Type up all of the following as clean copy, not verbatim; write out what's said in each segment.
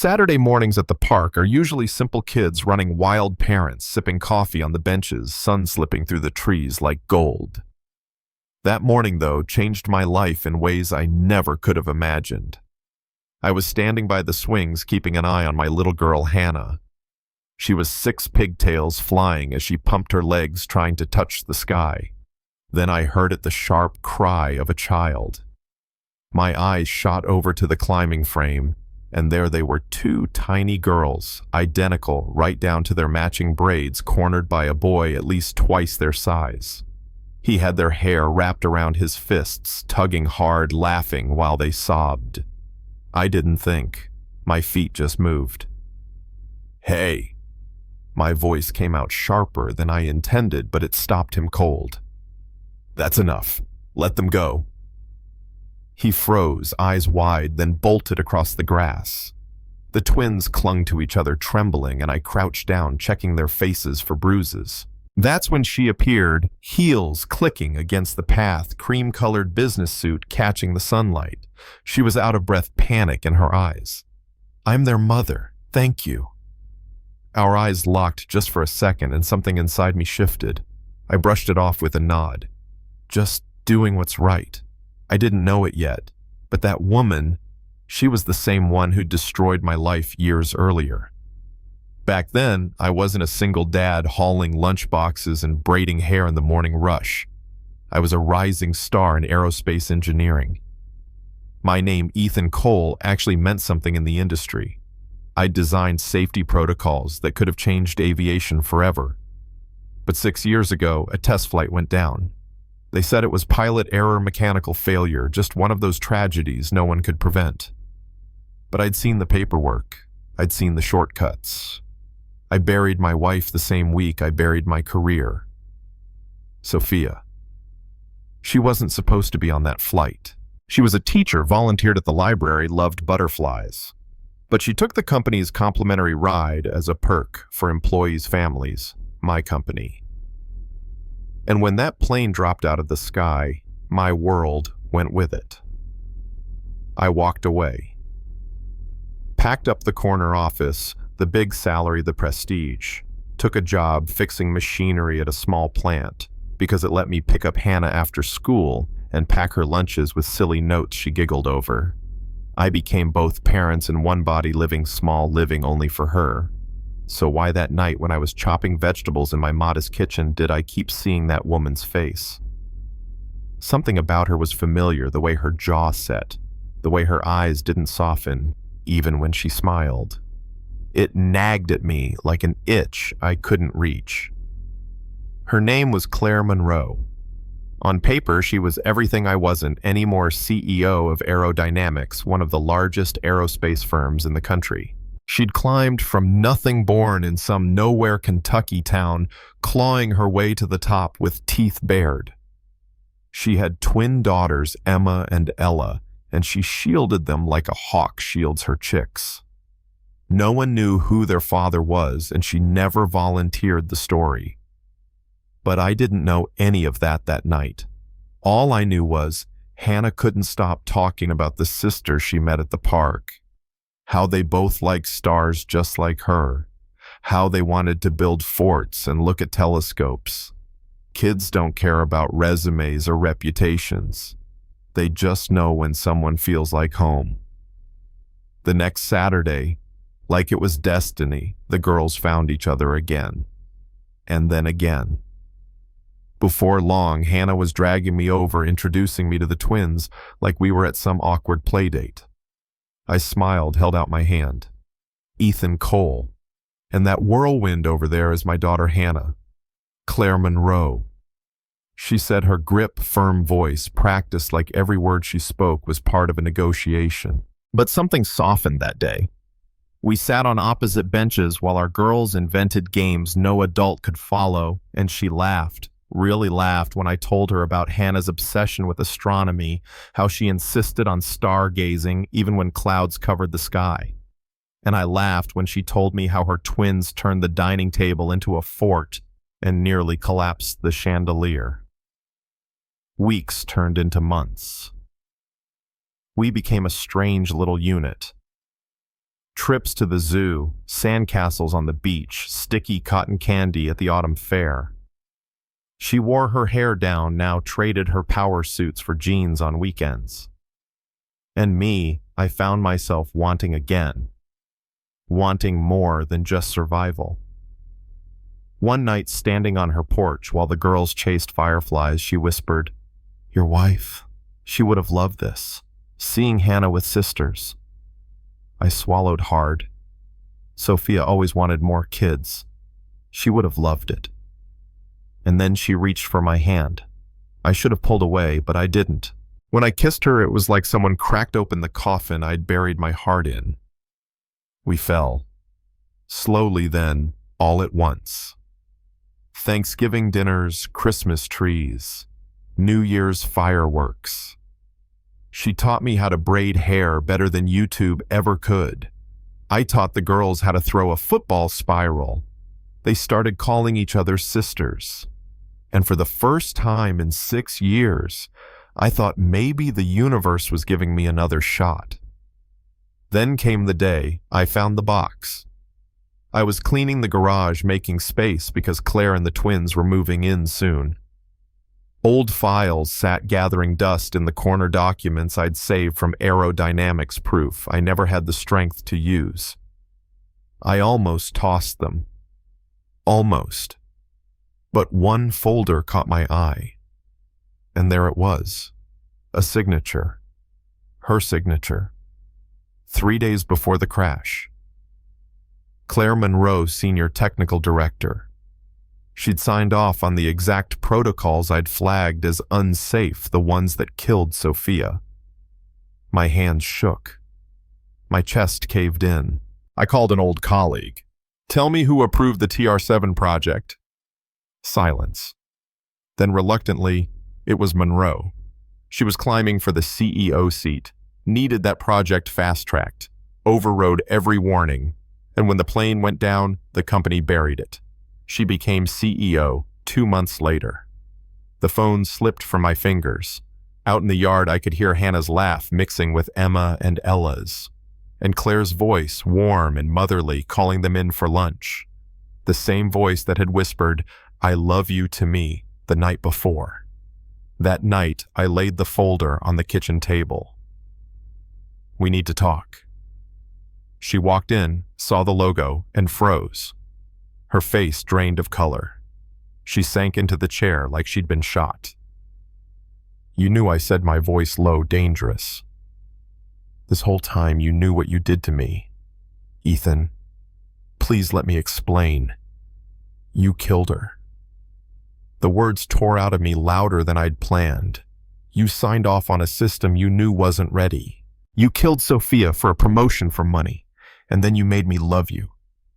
Saturday mornings at the park are usually simple kids running wild parents, sipping coffee on the benches, sun slipping through the trees like gold. That morning, though, changed my life in ways I never could have imagined. I was standing by the swings, keeping an eye on my little girl, Hannah. She was 6 pigtails flying as she pumped her legs, trying to touch the sky. Then I heard the sharp cry of a child. My eyes shot over to the climbing frame, and there they were, 2 tiny girls, identical right down to their matching braids, cornered by a boy at least twice their size. He had their hair wrapped around his fists, tugging hard, laughing while they sobbed. I didn't think. My feet just moved. "Hey!" My voice came out sharper than I intended, but it stopped him cold. "That's enough. Let them go." He froze, eyes wide, then bolted across the grass. The twins clung to each other, trembling, and I crouched down, checking their faces for bruises. That's when she appeared, heels clicking against the path, cream-colored business suit catching the sunlight. She was out of breath, panic in her eyes. "I'm their mother. Thank you." Our eyes locked just for a second, and something inside me shifted. I brushed it off with a nod. Just doing what's right. I didn't know it yet, but that woman, she was the same one who destroyed my life years earlier. Back then, I wasn't a single dad hauling lunchboxes and braiding hair in the morning rush. I was a rising star in aerospace engineering. My name, Ethan Cole, actually meant something in the industry. I designed safety protocols that could have changed aviation forever. But 6 years ago, a test flight went down. They said it was pilot error, mechanical failure, just one of those tragedies no one could prevent. But I'd seen the paperwork. I'd seen the shortcuts. I buried my wife the same week I buried my career. Sophia. She wasn't supposed to be on that flight. She was a teacher, volunteered at the library, loved butterflies. But she took the company's complimentary ride as a perk for employees' families, my company. And when that plane dropped out of the sky, my world went with it. I walked away. Packed up the corner office, the big salary, the prestige. Took a job fixing machinery at a small plant because it let me pick up Hannah after school and pack her lunches with silly notes she giggled over. I became both parents in one body, living small, living only for her. So why that night when I was chopping vegetables in my modest kitchen did I keep seeing that woman's face? Something about her was familiar, the way her jaw set, the way her eyes didn't soften, even when she smiled. It nagged at me like an itch I couldn't reach. Her name was Claire Monroe. On paper, she was everything I wasn't anymore: CEO of Aerodynamics, one of the largest aerospace firms in the country. She'd climbed from nothing, born in some nowhere Kentucky town, clawing her way to the top with teeth bared. She had twin daughters, Emma and Ella, and she shielded them like a hawk shields her chicks. No one knew who their father was, and she never volunteered the story. But I didn't know any of that night. All I knew was Hannah couldn't stop talking about the sister she met at the park. How they both liked stars just like her. How they wanted to build forts and look at telescopes. Kids don't care about resumes or reputations. They just know when someone feels like home. The next Saturday, like it was destiny, the girls found each other again. And then again. Before long, Hannah was dragging me over, introducing me to the twins like we were at some awkward play date. I smiled, held out my hand. Ethan Cole. And that whirlwind over there is my daughter Hannah. Claire Monroe. She said, her grip, firm voice, practiced like every word she spoke was part of a negotiation. But something softened that day. We sat on opposite benches while our girls invented games no adult could follow, and she laughed. Really laughed when I told her about Hannah's obsession with astronomy, how she insisted on stargazing even when clouds covered the sky. And I laughed when she told me how her twins turned the dining table into a fort and nearly collapsed the chandelier. Weeks turned into months. We became a strange little unit. Trips to the zoo, sandcastles on the beach, sticky cotton candy at the autumn fair. She wore her hair down, now traded her power suits for jeans on weekends. And me, I found myself wanting again. Wanting more than just survival. One night, standing on her porch while the girls chased fireflies, she whispered, "Your wife, she would have loved this. Seeing Hannah with sisters." I swallowed hard. Sophia always wanted more kids. She would have loved it. And then she reached for my hand. I should have pulled away, but I didn't. When I kissed her, it was like someone cracked open the coffin I'd buried my heart in. We fell. Slowly then, all at once. Thanksgiving dinners, Christmas trees, New Year's fireworks. She taught me how to braid hair better than YouTube ever could. I taught the girls how to throw a football spiral. They started calling each other sisters. And for the first time in 6 years, I thought maybe the universe was giving me another shot. Then came the day I found the box. I was cleaning the garage, making space because Claire and the twins were moving in soon. Old files sat gathering dust in the corner, documents I'd saved from aerodynamics proof I never had the strength to use. I almost tossed them. Almost. But one folder caught my eye. And there it was. A signature. Her signature. 3 days before the crash. Claire Monroe, Senior Technical Director. She'd signed off on the exact protocols I'd flagged as unsafe, the ones that killed Sophia. My hands shook. My chest caved in. I called an old colleague. "Tell me who approved the TR7 project." Silence. Then reluctantly, it was Monroe. She was climbing for the CEO seat, needed that project fast-tracked, overrode every warning, and when the plane went down, the company buried it. She became CEO 2 months later. The phone slipped from my fingers. Out in the yard, I could hear Hannah's laugh mixing with Emma and Ella's, and Claire's voice, warm and motherly, calling them in for lunch. The same voice that had whispered, "I love you" to me the night before. That night, I laid the folder on the kitchen table. "We need to talk." She walked in, saw the logo, and froze. Her face drained of color. She sank into the chair like she'd been shot. "You knew," I said, my voice low, dangerous. "This whole time you knew what you did to me. Ethan, please let me explain. You killed her." The words tore out of me louder than I'd planned. "You signed off on a system you knew wasn't ready. You killed Sophia for a promotion for money, and then you made me love you.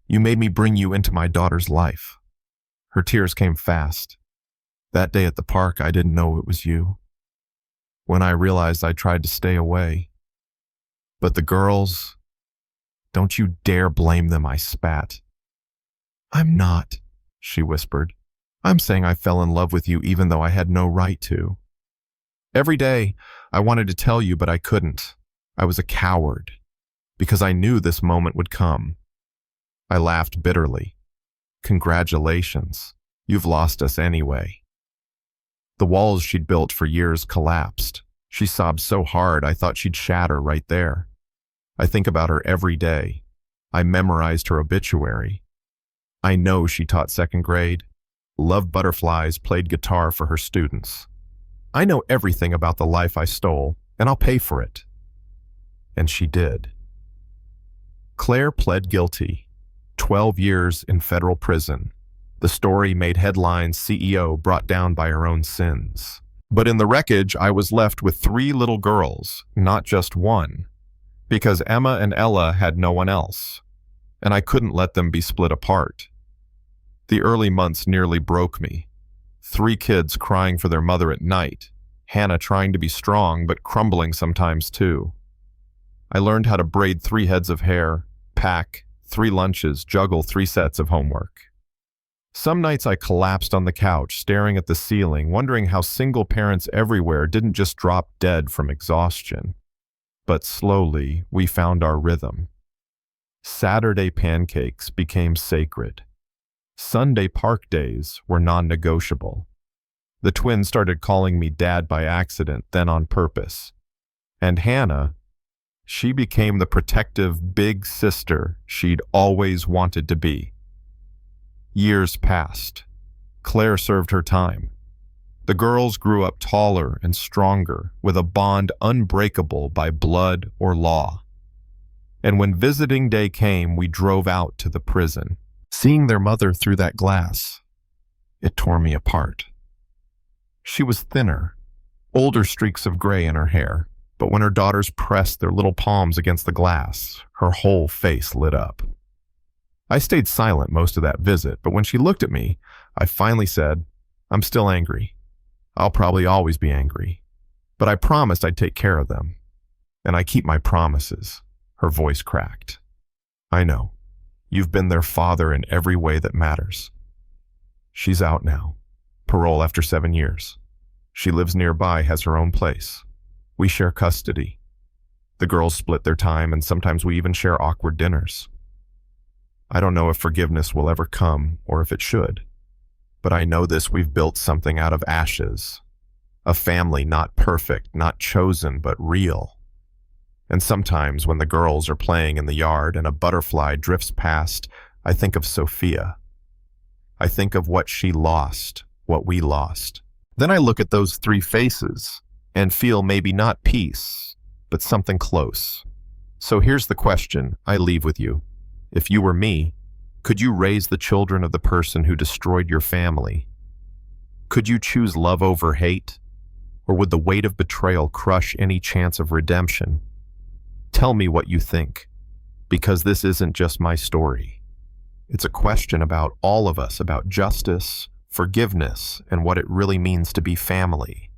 You made me bring you into my daughter's life." Her tears came fast. "That day at the park, I didn't know it was you. When I realized, I tried to stay away. But the girls, don't you dare blame them," I spat. "I'm not," she whispered. "I'm saying I fell in love with you even though I had no right to. Every day, I wanted to tell you, but I couldn't. I was a coward, because I knew this moment would come." I laughed bitterly. "Congratulations. You've lost us anyway." The walls she'd built for years collapsed. She sobbed so hard I thought she'd shatter right there. I think about her every day. I memorized her obituary. I know she taught 2nd grade, loved butterflies, played guitar for her students. I know everything about the life I stole, and I'll pay for it. And she did. Claire pled guilty. 12 years in federal prison. The story made headlines, CEO brought down by her own sins. But in the wreckage, I was left with 3 little girls, not just one, because Emma and Ella had no one else, and I couldn't let them be split apart. The early months nearly broke me. 3 kids crying for their mother at night, Hannah trying to be strong but crumbling sometimes too. I learned how to braid 3 heads of hair, pack 3 lunches, juggle 3 sets of homework. Some nights I collapsed on the couch, staring at the ceiling, wondering how single parents everywhere didn't just drop dead from exhaustion. But slowly, we found our rhythm. Saturday pancakes became sacred. Sunday park days were non-negotiable. The twins started calling me Dad by accident, then on purpose. And Hannah, she became the protective big sister she'd always wanted to be. Years passed. Claire served her time. The girls grew up taller and stronger, with a bond unbreakable by blood or law. And when visiting day came, we drove out to the prison. Seeing their mother through that glass, it tore me apart. She was thinner, older streaks of gray in her hair, but when her daughters pressed their little palms against the glass, her whole face lit up. I stayed silent most of that visit, but when she looked at me, I finally said, "I'm still angry. I'll probably always be angry. But I promised I'd take care of them. And I keep my promises." Her voice cracked. "I know. You've been their father in every way that matters." She's out now. Parole after 7 years. She lives nearby, has her own place. We share custody. The girls split their time, and sometimes we even share awkward dinners. I don't know if forgiveness will ever come, or if it should. But I know this: we've built something out of ashes. A family not perfect, not chosen, but real. And sometimes when the girls are playing in the yard and a butterfly drifts past, I think of Sophia. I think of what she lost, what we lost. Then I look at those 3 faces and feel maybe not peace, but something close. So here's the question I leave with you. If you were me, could you raise the children of the person who destroyed your family? Could you choose love over hate? Or would the weight of betrayal crush any chance of redemption? Tell me what you think, because this isn't just my story. It's a question about all of us, about justice, forgiveness, and what it really means to be family.